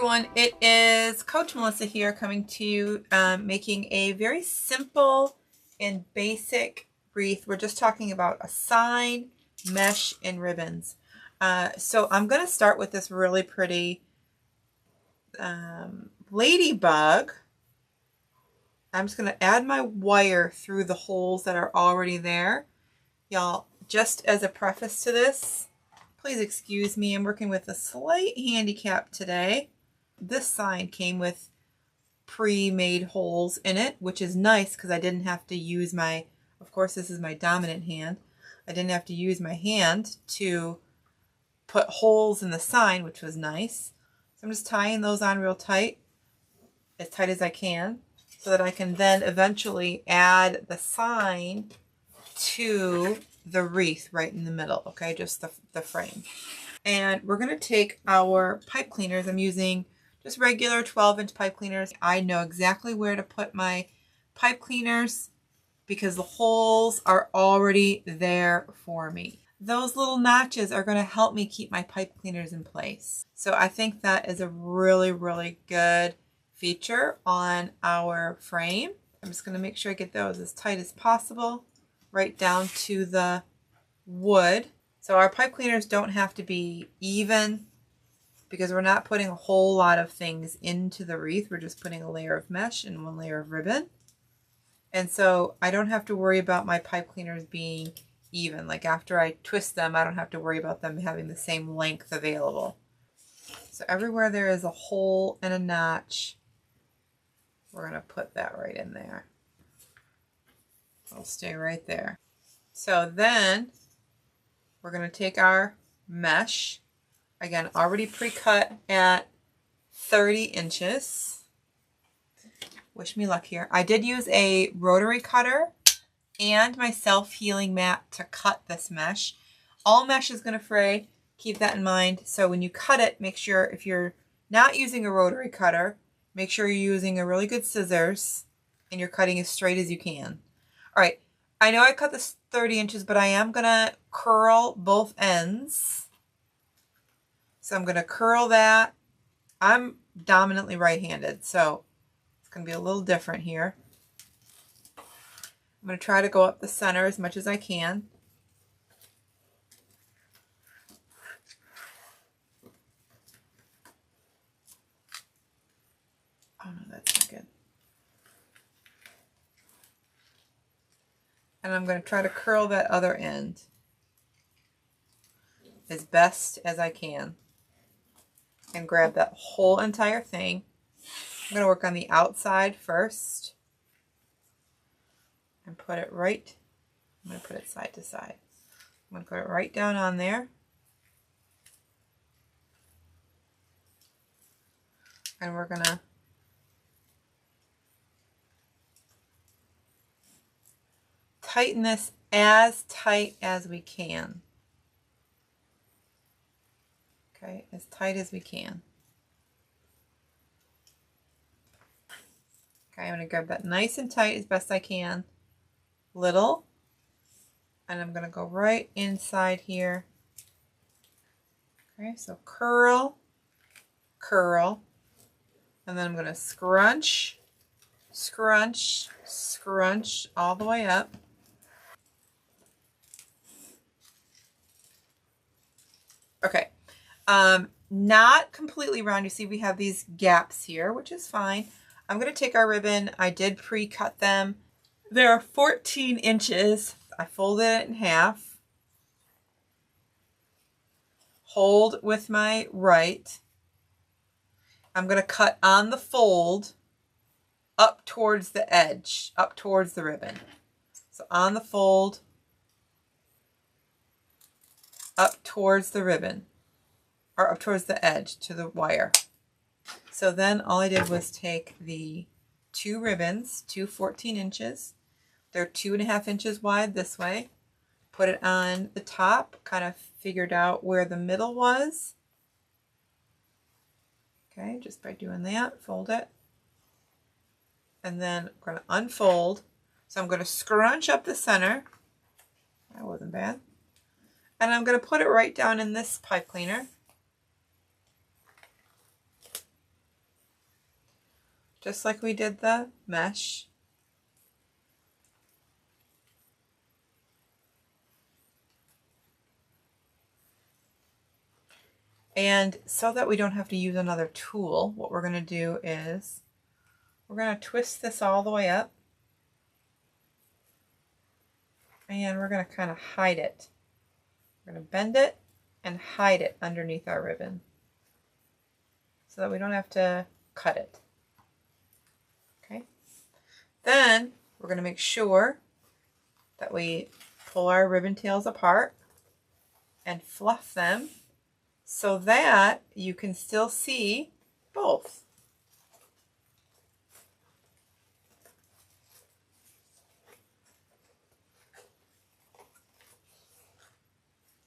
everyone, it is Coach Melissa here coming to you making a very simple and basic wreath. We're just talking about a sign, mesh, and ribbons. So I'm going to start with this really pretty ladybug. I'm just going to add my wire through the holes that are already there. Y'all, just as a preface to this, please excuse me, I'm working with a slight handicap today. This sign came with pre-made holes in it, which is nice because I didn't have to use my, of course this is my dominant hand, I didn't have to use my hand to put holes in the sign, which was nice. So I'm just tying those on real tight as I can, so that I can then eventually add the sign to the wreath right in the middle, okay, just the frame. And we're going to take our pipe cleaners. I'm using just regular 12-inch pipe cleaners. I know exactly where to put my pipe cleaners because the holes are already there for me. Those little notches are going to help me keep my pipe cleaners in place. So I think that is a really, really good feature on our frame. I'm just going to make sure I get those as tight as possible, right down to the wood. So our pipe cleaners don't have to be even because we're not putting a whole lot of things into the wreath. We're just putting a layer of mesh and one layer of ribbon. And so I don't have to worry about my pipe cleaners being even. Like after I twist them, I don't have to worry about them having the same length available. So everywhere there is a hole and a notch, we're going to put that right in there. It'll stay right there. So then we're going to take our mesh, again, already pre-cut at 30 inches. Wish me luck here. I did use a rotary cutter and my self-healing mat to cut this mesh. All mesh is going to fray. Keep that in mind. So when you cut it, make sure if you're not using a rotary cutter, make sure you're using a really good scissors and you're cutting as straight as you can. All right. I know I cut this 30 inches, but I am going to curl both ends. So I'm going to curl that. I'm dominantly right-handed, so it's going to be a little different here. I'm going to try to go up the center as much as I can. Oh no, that's not good. And I'm going to try to curl that other end as best as I can and grab that whole entire thing. I'm going to work on the outside first and put it right, I'm going to put it side to side. I'm going to put it right down on there. And we're going to tighten this as tight as we can. Okay, as tight as we can. Okay, I'm going to grab that nice and tight as best I can. Little. And I'm going to go right inside here. Okay, so curl, curl. And then I'm going to scrunch, scrunch, scrunch all the way up. Okay. Not completely round. You see we have these gaps here, which is fine. I'm going to take our ribbon. I did pre-cut them. They're 14 inches. I folded it in half. Hold with my right. I'm going to cut on the fold up towards the edge, up towards the ribbon. So on the fold, up towards the ribbon, or up towards the edge to the wire. So then all I did was take the two ribbons, 14 inches. They're 2.5 inches wide this way. Put it on the top, kind of figured out where the middle was. Okay, just by doing that, fold it. And then I'm going to unfold. So I'm going to scrunch up the center. That wasn't bad. And I'm going to put it right down in this pipe cleaner. just like we did the mesh. And so that we don't have to use another tool, what we're going to do is we're going to twist this all the way up. And we're going to kind of hide it. We're going to bend it and hide it underneath our ribbon so that we don't have to cut it. Okay. Then we're going to make sure that we pull our ribbon tails apart and fluff them so that you can still see both.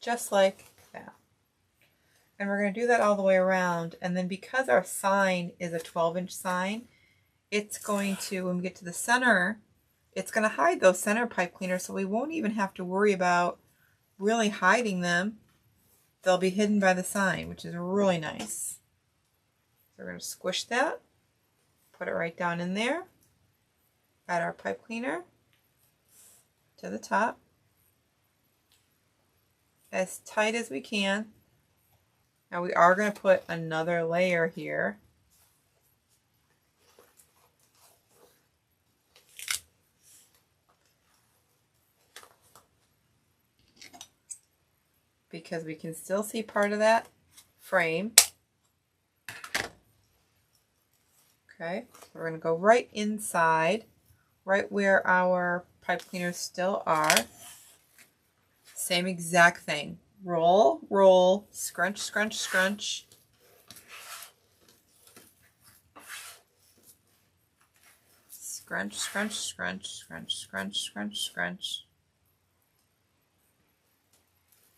Just like that. And we're going to do that all the way around. And then because our sign is a 12-inch sign, it's going to, when we get to the center, it's going to hide those center pipe cleaners, so we won't even have to worry about really hiding them. They'll be hidden by the sign, which is really nice. So we're going to squish that, put it right down in there, add our pipe cleaner to the top, as tight as we can. Now we are going to put another layer here. Because we can still see part of that frame. Okay, we're going to go right inside, right where our pipe cleaners still are. Same exact thing. Roll, roll, scrunch, scrunch, scrunch. Scrunch, scrunch, scrunch, scrunch, scrunch, scrunch, scrunch.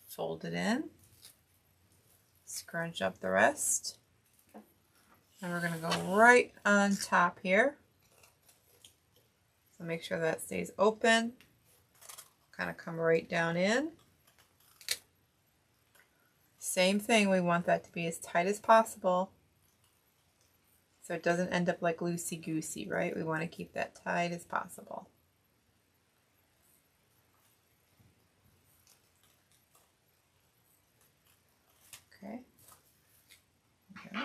Fold it in. Scrunch up the rest. And we're going to go right on top here. So make sure that stays open. Kind of come right down in. Same thing, we want that to be as tight as possible so it doesn't end up like loosey-goosey, right? We want to keep that tight as possible. Okay. Okay.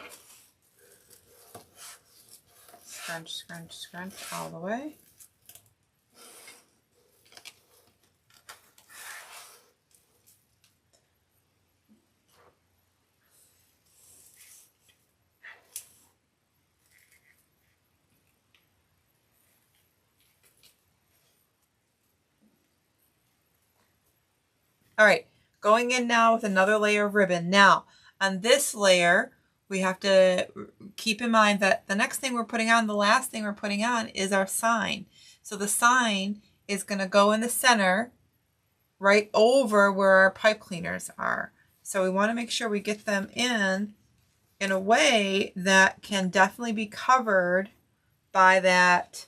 Scrunch, scrunch, scrunch all the way. All right, going in now with another layer of ribbon. Now, on this layer, we have to keep in mind that the next thing we're putting on, the last thing we're putting on is our sign. So the sign is going to go in the center right over where our pipe cleaners are. So we want to make sure we get them in a way that can definitely be covered by that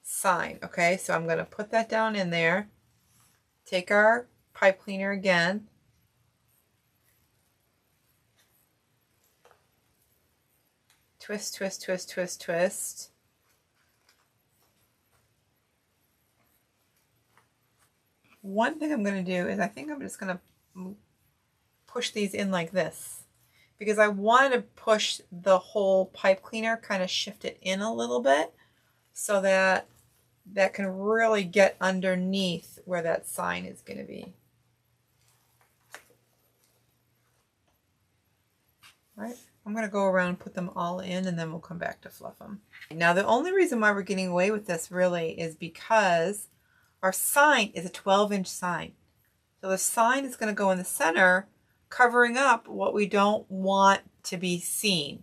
sign. Okay, so I'm going to put that down in there. Take our pipe cleaner again. Twist, twist, twist, twist, twist. One thing I'm going to do is I think I'm just going to push these in like this, because I want to push the whole pipe cleaner, kind of shift it in a little bit so that that can really get underneath where that sign is going to be. All right, I'm going to go around and put them all in, and then we'll come back to fluff them. Now, the only reason why we're getting away with this really is because our sign is a 12-inch sign. So the sign is going to go in the center, covering up what we don't want to be seen,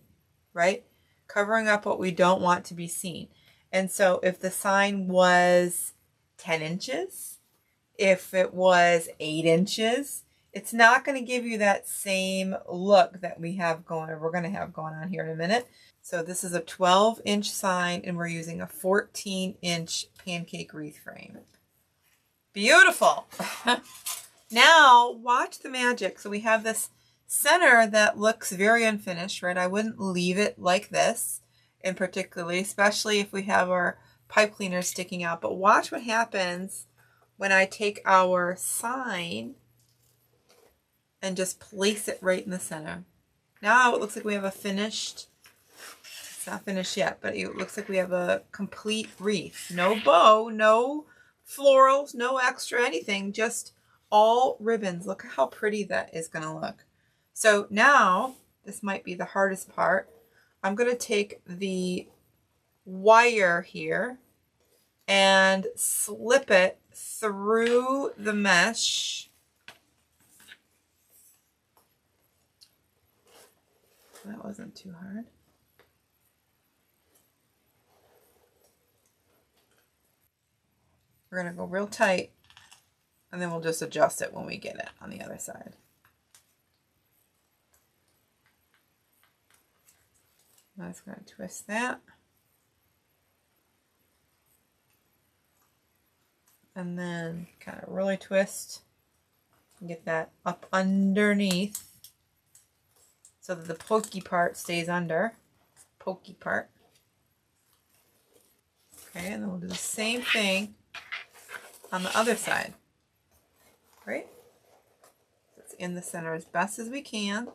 right? Covering up what we don't want to be seen. And so if the sign was 10 inches, if it was 8 inches, it's not going to give you that same look that we have going, or we're going to have going on here in a minute. So this is a 12-inch sign, and we're using a 14-inch pancake wreath frame. Beautiful. Now watch the magic. So we have this center that looks very unfinished, right? I wouldn't leave it like this. in particularly, especially if we have our pipe cleaners sticking out. But watch what happens when I take our sign and just place it right in the center. Now it looks like we have a finished, it's not finished yet, but it looks like we have a complete wreath. No bow, no florals, no extra anything, just all ribbons. Look how pretty that is going to look. So now, this might be the hardest part. I'm going to take the wire here and slip it through the mesh. That wasn't too hard. We're going to go real tight, and then we'll just adjust it when we get it on the other side. I'm just going to twist that. And then kind of really twist and get that up underneath so that the pokey part stays under. Pokey part. Okay, and then we'll do the same thing on the other side. Right? So it's in the center as best as we can.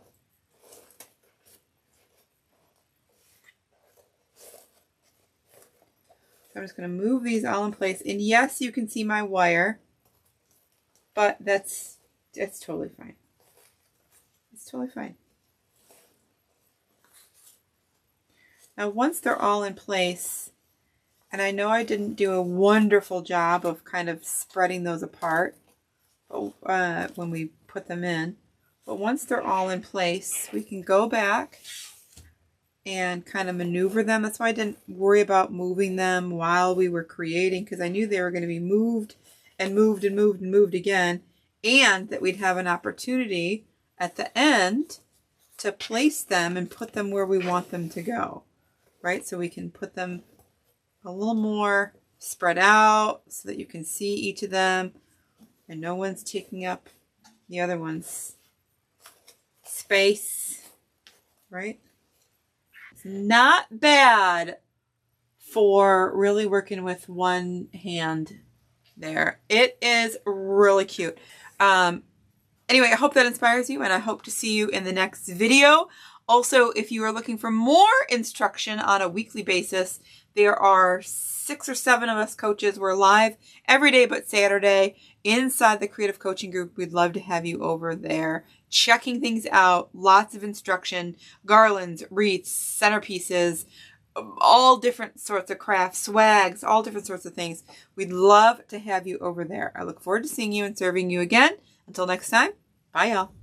So I'm just going to move these all in place. And yes, you can see my wire, but that's totally fine. It's totally fine. Now, once they're all in place, and I know I didn't do a wonderful job of kind of spreading those apart when we put them in, but once they're all in place, we can go back and kind of maneuver them. That's why I didn't worry about moving them while we were creating, because I knew they were going to be moved and moved and moved and moved again, and that we'd have an opportunity at the end to place them and put them where we want them to go, right? So we can put them a little more spread out so that you can see each of them and no one's taking up the other one's space, right? It's not bad for really working with one hand there. It is really cute. Anyway, I hope that inspires you, and I hope to see you in the next video. Also, if you are looking for more instruction on a weekly basis, there are 6 or 7 of us coaches. We're live every day but Saturday inside the Creative Coaching Group. We'd love to have you over there checking things out. Lots of instruction, garlands, wreaths, centerpieces, all different sorts of crafts, swags, all different sorts of things. We'd love to have you over there. I look forward to seeing you and serving you again. Until next time, bye y'all.